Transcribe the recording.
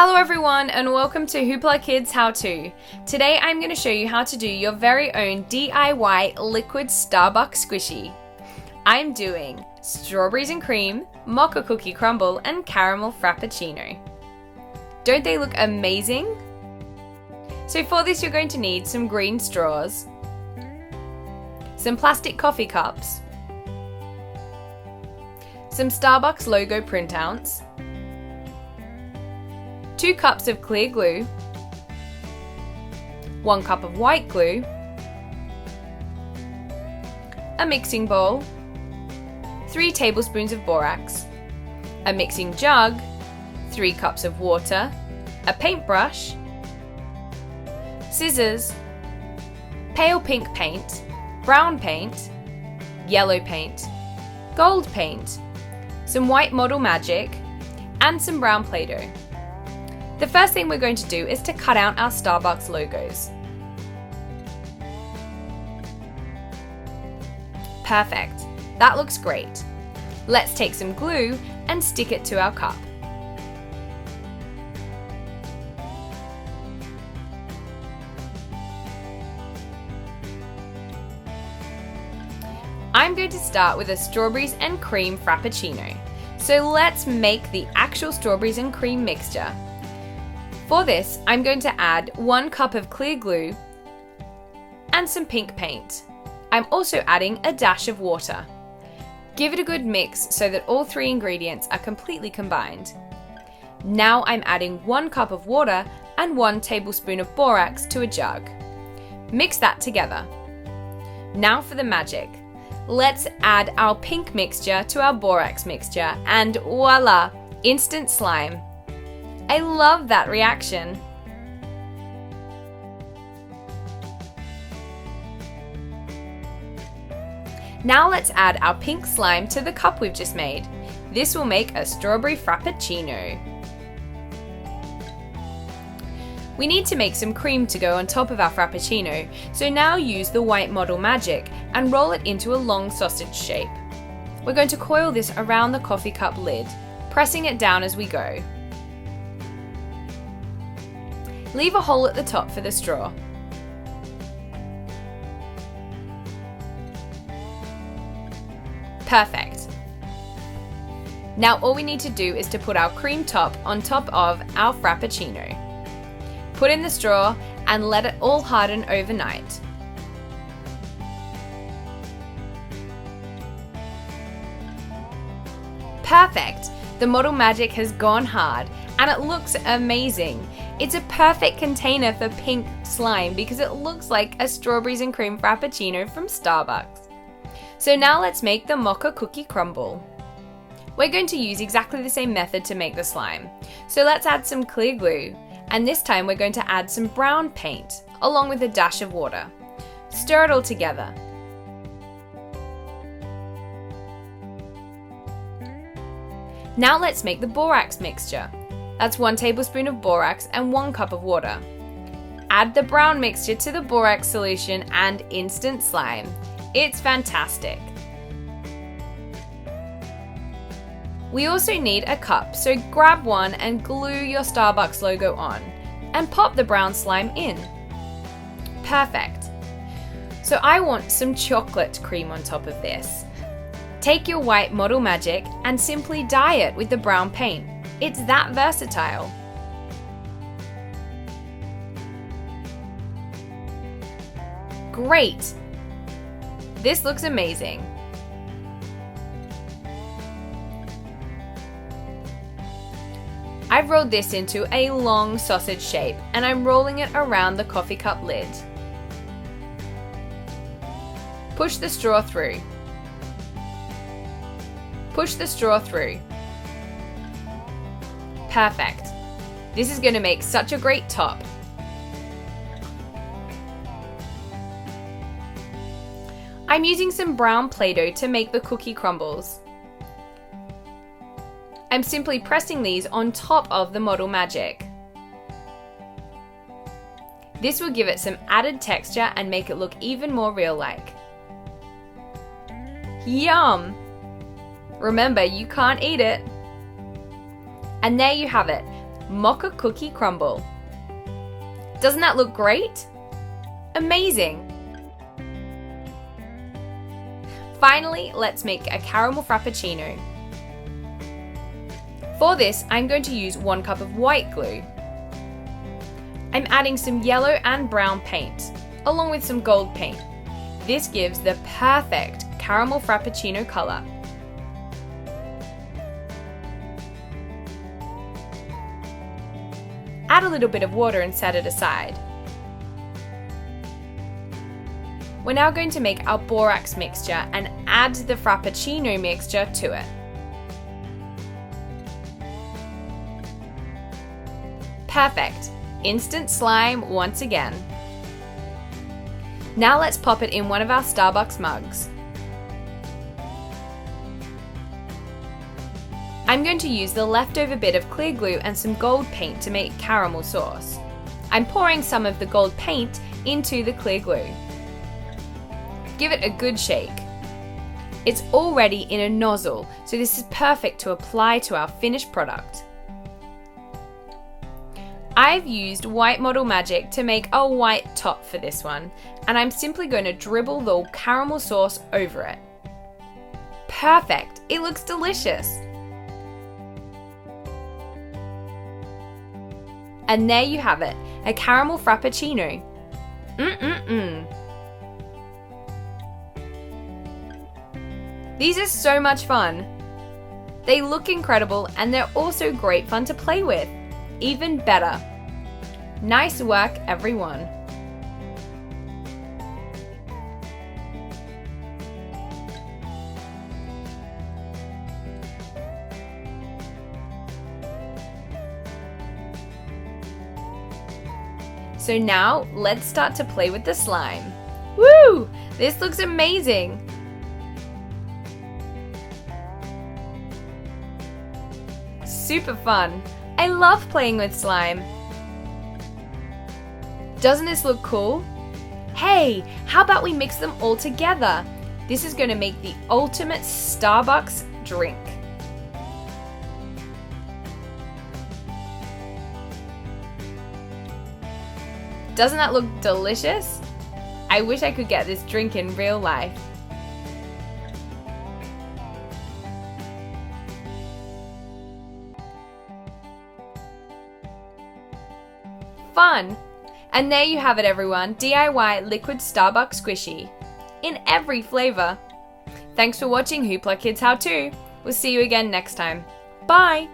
Hello everyone and welcome to HooplaKidz How To. Today I'm going to show you how to do your very own DIY liquid Starbucks squishy. I'm doing strawberries and cream, mocha cookie crumble and caramel frappuccino. Don't they look amazing? So for this you're going to need some green straws, some plastic coffee cups, some Starbucks logo printouts, 2 cups of clear glue, 1 cup of white glue, a mixing bowl, 3 tablespoons of borax, a mixing jug, 3 cups of water, a paintbrush, scissors, pale pink paint, brown paint, yellow paint, gold paint, some white model magic, and some brown Play-Doh. The first thing we're going to do is to cut out our Starbucks logos. Perfect, that looks great. Let's take some glue and stick it to our cup. I'm going to start with a strawberries and cream frappuccino. So let's make the actual strawberries and cream mixture. For this, I'm going to add 1 cup of clear glue and some pink paint. I'm also adding a dash of water. Give it a good mix so that all 3 ingredients are completely combined. Now I'm adding 1 cup of water and 1 tablespoon of borax to a jug. Mix that together. Now for the magic. Let's add our pink mixture to our borax mixture and voila, instant slime. I love that reaction. Now let's add our pink slime to the cup we've just made. This will make a strawberry frappuccino. We need to make some cream to go on top of our frappuccino, so now use the white model magic and roll it into a long sausage shape. We're going to coil this around the coffee cup lid, pressing it down as we go. Leave a hole at the top for the straw. Perfect. Now all we need to do is to put our cream top on top of our frappuccino. Put in the straw and let it all harden overnight. Perfect! The model magic has gone hard and it looks amazing. It's a perfect container for pink slime because it looks like a strawberries and cream frappuccino from Starbucks. So now let's make the mocha cookie crumble. We're going to use exactly the same method to make the slime. So let's add some clear glue, and this time we're going to add some brown paint along with a dash of water. Stir it all together. Now let's make the borax mixture. That's 1 tablespoon of borax and 1 cup of water. Add the brown mixture to the borax solution and instant slime. It's fantastic. We also need a cup, so grab one and glue your Starbucks logo on and pop the brown slime in. Perfect. So I want some chocolate cream on top of this. Take your white model magic and simply dye it with the brown paint. It's that versatile. Great! This looks amazing. I've rolled this into a long sausage shape and I'm rolling it around the coffee cup lid. Push the straw through. Push the straw through. Perfect. This is going to make such a great top. I'm using some brown Play-Doh to make the cookie crumbles. I'm simply pressing these on top of the model magic. This will give it some added texture and make it look even more real-like. Yum! Remember, you can't eat it. And there you have it, mocha cookie crumble. Doesn't that look great? Amazing! Finally, let's make a caramel frappuccino. For this, I'm going to use 1 cup of white glue. I'm adding some yellow and brown paint, along with some gold paint. This gives the perfect caramel frappuccino color. Add a little bit of water and set it aside. We're now going to make our borax mixture and add the frappuccino mixture to it. Perfect! Instant slime once again. Now let's pop it in one of our Starbucks mugs. I'm going to use the leftover bit of clear glue and some gold paint to make caramel sauce. I'm pouring some of the gold paint into the clear glue. Give it a good shake. It's already in a nozzle, so this is perfect to apply to our finished product. I've used White Model Magic to make a white top for this one, and I'm simply going to dribble the caramel sauce over it. Perfect! It looks delicious! And there you have it, a caramel frappuccino. These are so much fun. They look incredible and they're also great fun to play with. Even better. Nice work, everyone. So now, let's start to play with the slime. Woo! This looks amazing! Super fun! I love playing with slime. Doesn't this look cool? Hey, how about we mix them all together? This is going to make the ultimate Starbucks drink. Doesn't that look delicious? I wish I could get this drink in real life. Fun! And there you have it, everyone, DIY liquid Starbucks squishy in every flavor. Thanks for watching HooplaKidz How To. We'll see you again next time. Bye!